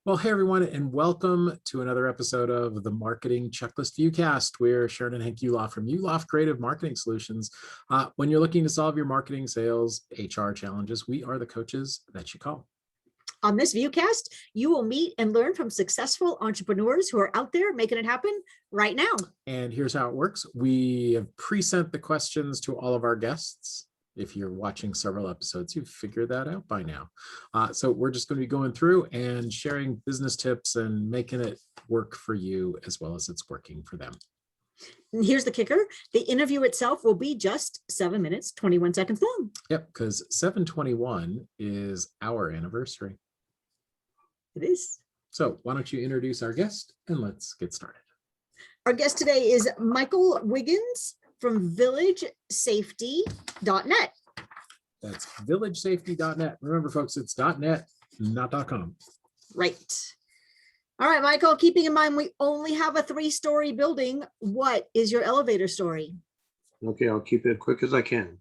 Well, hey everyone, and welcome to another episode of the Marketing Checklist Viewcast. We're Sharon and Hank Yuloff from Yuloff Creative Marketing Solutions. When you're looking to solve your marketing, sales, HR challenges, we are the coaches that you call. On this Viewcast, you will meet and learn from successful entrepreneurs who are out there making it happen right now. And here's how it works. We have pre-sent the questions to all of our guests. If you're watching several episodes, you've figured that out by now. So we're just going to be going through and sharing business tips and making it work for you as well as it's working for them. And here's the kicker. The interview itself will be just 7 minutes, 21 seconds long. Yep, because 7/21 is our anniversary. It is. So why don't you introduce our guest and let's get started. Our guest today is Michael Wiggins from VillageSafety.net. That's VillageSafety.net. Remember, folks, it's .net, not .com. Right. All right, Michael, keeping in mind we only have a 3-story building, what is your elevator story? Okay, I'll keep it as quick as I can.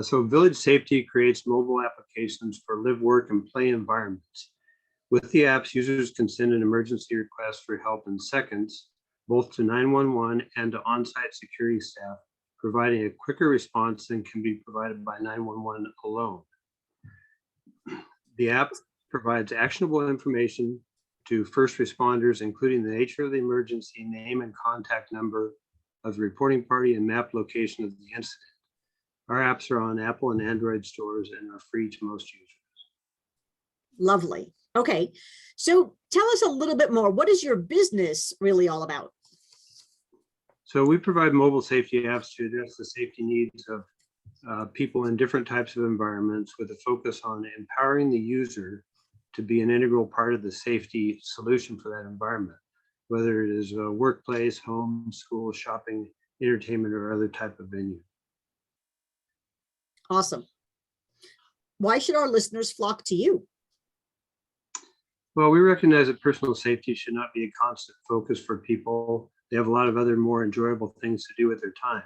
So VillageSafety creates mobile applications for live, work, and play environments. With the apps, users can send an emergency request for help in seconds, both to 911 and to on-site security staff, providing a quicker response than can be provided by 911 alone. The app provides actionable information to first responders, including the nature of the emergency, name and contact number of the reporting party, and map location of the incident. Our apps are on Apple and Android stores and are free to most users. Lovely. Okay, so tell us a little bit more. What is your business really all about? So we provide mobile safety apps to address the safety needs of people in different types of environments, with a focus on empowering the user to be an integral part of the safety solution for that environment, whether it is a workplace, home, school, shopping, entertainment, or other type of venue. Awesome. Why should our listeners flock to you? Well, we recognize that personal safety should not be a constant focus for people. They have a lot of other more enjoyable things to do with their time.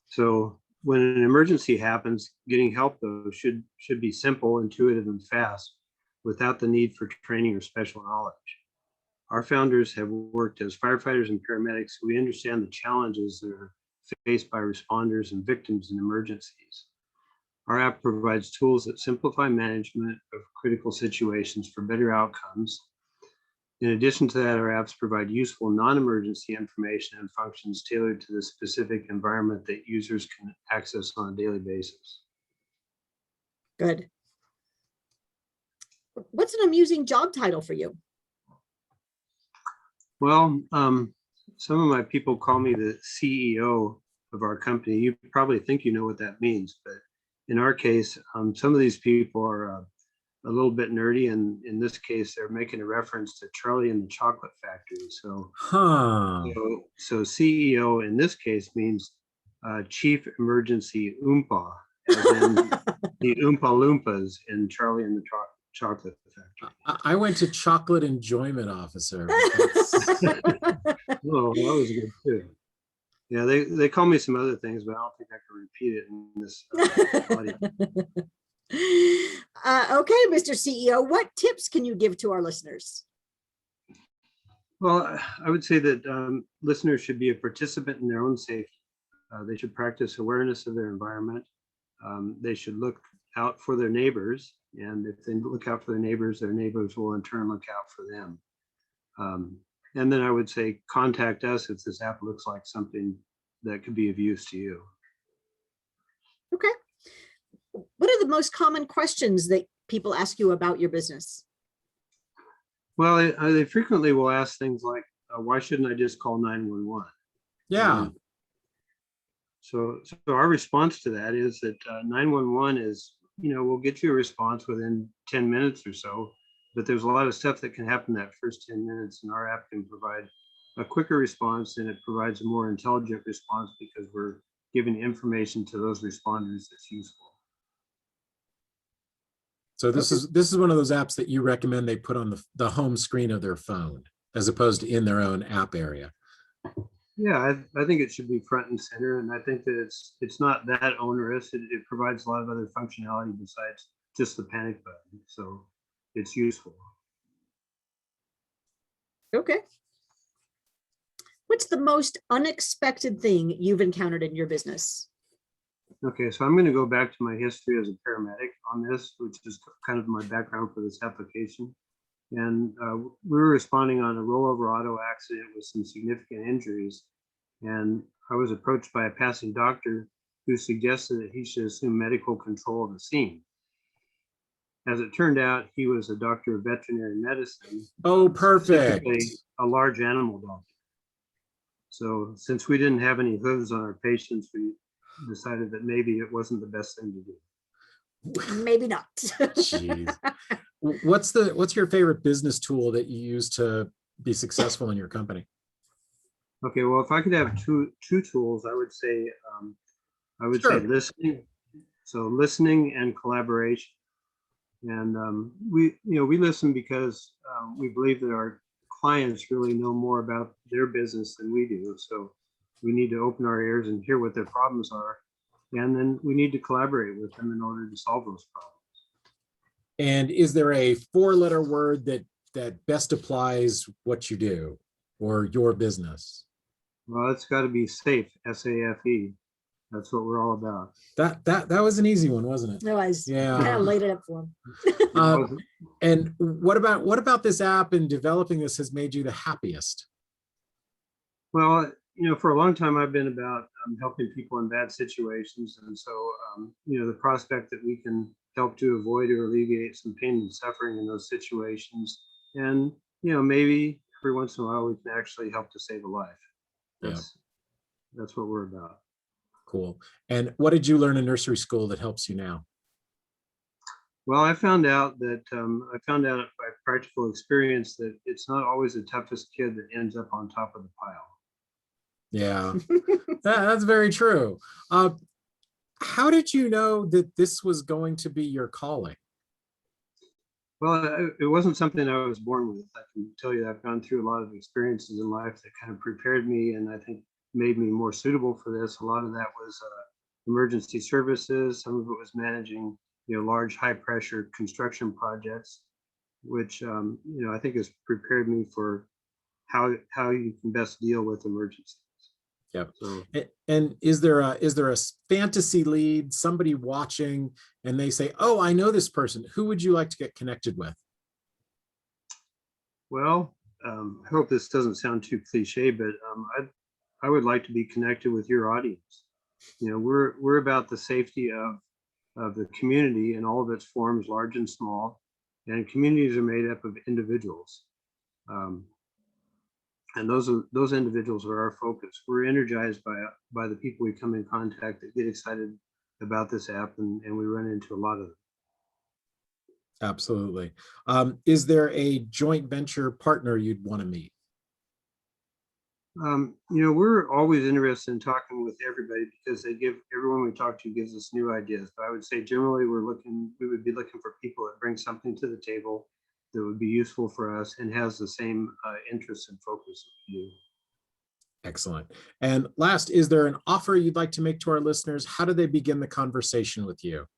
So when an emergency happens, getting help though should be simple, intuitive, and fast, without the need for training or special knowledge. Our founders have worked as firefighters and paramedics, so we understand the challenges that are faced by responders and victims in emergencies. Our app provides tools that simplify management of critical situations for better outcomes. In addition to that, our apps provide useful non-emergency information and functions tailored to the specific environment that users can access on a daily basis. Good. What's an amusing job title for you? Well, some of my people call me the CEO of our company. You probably think you know what that means, but in our case, some of these people are a little bit nerdy, and in this case, they're making a reference to Charlie and the Chocolate Factory. So CEO in this case means Chief Emergency Oompa, as in the Oompa Loompas in Charlie and the Chocolate Factory. I went to Chocolate Enjoyment Officer. Oh, that was good too. Yeah, they call me some other things, but I don't think I can repeat it in this audio. Okay, Mr. CEO, what tips can you give to our listeners? Well, I would say that listeners should be a participant in their own safety. They should practice awareness of their environment. They should look out for their neighbors, and if they look out for their neighbors will in turn look out for them. And then I would say contact us if this app looks like something that could be of use to you. Okay. What are the most common questions that people ask you about your business? Well, they frequently will ask things like, why shouldn't I just call 911? Yeah. So our response to that is that 911 is, we'll get you a response within 10 minutes or so, but there's a lot of stuff that can happen that first 10 minutes, and our app can provide a quicker response, and it provides a more intelligent response because we're giving information to those responders that's useful. So this is one of those apps that you recommend they put on the home screen of their phone as opposed to in their own app area. Yeah, I think it should be front and center, and I think that it's not that onerous. It provides a lot of other functionality besides just the panic button, so it's useful. Okay. What's the most unexpected thing you've encountered in your business? Okay, so I'm going to go back to my history as a paramedic on this, which is kind of my background for this application. And we were responding on a rollover auto accident with some significant injuries. And I was approached by a passing doctor who suggested that he should assume medical control of the scene. As it turned out, he was a doctor of veterinary medicine. Oh, perfect. Specifically a large animal doctor. So since we didn't have any hooves on our patients, we decided that maybe it wasn't the best thing to do. Maybe not. Jeez. What's your favorite business tool that you use to be successful in your company? Okay, well, if I could have two tools, I would say Sure. listening. So listening and collaboration. And we listen because we believe that our clients really know more about their business than we do. So we need to open our ears and hear what their problems are. And then we need to collaborate with them in order to solve those problems. And is there a 4-letter word that best applies what you do or your business? Well, it's got to be SAFE, S-A-F-E. That's what we're all about. That was an easy one, wasn't it? No, I kind Yeah. of laid it up for him. And what about this app and developing this has made you the happiest? Well, for a long time, I've been about helping people in bad situations. And so, the prospect that we can help to avoid or alleviate some pain and suffering in those situations. And, maybe every once in a while, we can actually help to save a life. That's what we're about. Cool. And what did you learn in nursery school that helps you now? Well, I found out by practical experience that it's not always the toughest kid that ends up on top of the pile. Yeah, that's very true. How did you know that this was going to be your calling? Well, it wasn't something I was born with. I can tell you I've gone through a lot of experiences in life that kind of prepared me and I think made me more suitable for this. A lot of that was emergency services. Some of it was managing, large, high pressure construction projects, which, I think has prepared me for how you can best deal with emergencies. Yep. So, and is there a fantasy lead, somebody watching and they say, oh, I know this person, who would you like to get connected with? well, I hope this doesn't sound too cliche, but I would like to be connected with your audience. We're about the safety of the community in all of its forms, large and small, and communities are made up of individuals. And those individuals are our focus. We're energized by the people we come in contact that get excited about this app, and we run into a lot of them. Absolutely. Is there a joint venture partner you'd want to meet? We're always interested in talking with everybody because everyone we talk to gives us new ideas. But I would say generally we would be looking for people that bring something to the table that would be useful for us and has the same interests and focus as you. Excellent. And last, is there an offer you'd like to make to our listeners? How do they begin the conversation with you?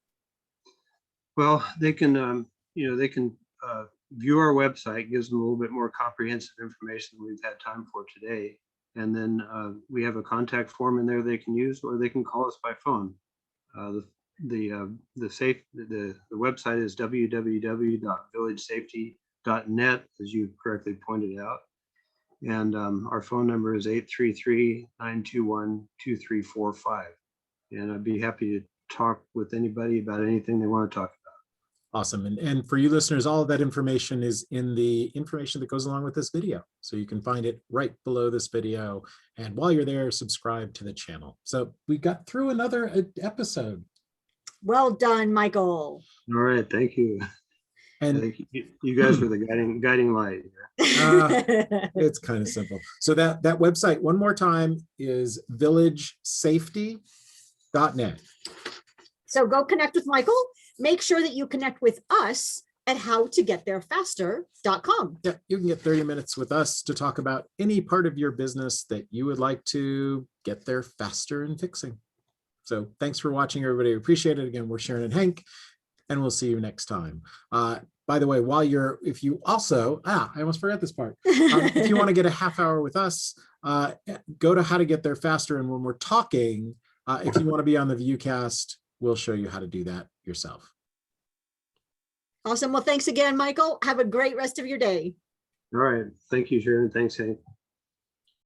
Well, they can view our website, gives them a little bit more comprehensive information than we've had time for today. And then we have a contact form in there they can use, or they can call us by phone. The website is www.villagesafety.net, as you correctly pointed out. And our phone number is 833-921-2345. And I'd be happy to talk with anybody about anything they want to talk about. Awesome. And for you listeners, all of that information is in the information that goes along with this video. So you can find it right below this video. And while you're there, subscribe to the channel. So we got through another episode. Well done, Michael. All right. Thank you. And you guys were the guiding light. It's kind of simple. So that website, one more time, is VillageSafety.net. So go connect with Michael. Make sure that you connect with us at howtogetttherefaster.com. Yeah, you can get 30 minutes with us to talk about any part of your business that you would like to get there faster in fixing. So thanks for watching, everybody. Appreciate it. Again, we're Sharon and Hank, and we'll see you next time. by the way, if you also, I almost forgot this part. If you want to get a half hour with us, go to How to Get There Faster. And when we're talking, if you want to be on the Viewcast, we'll show you how to do that yourself. Awesome. Well, thanks again, Michael. Have a great rest of your day. All right. Thank you, Sharon. Thanks, Hank.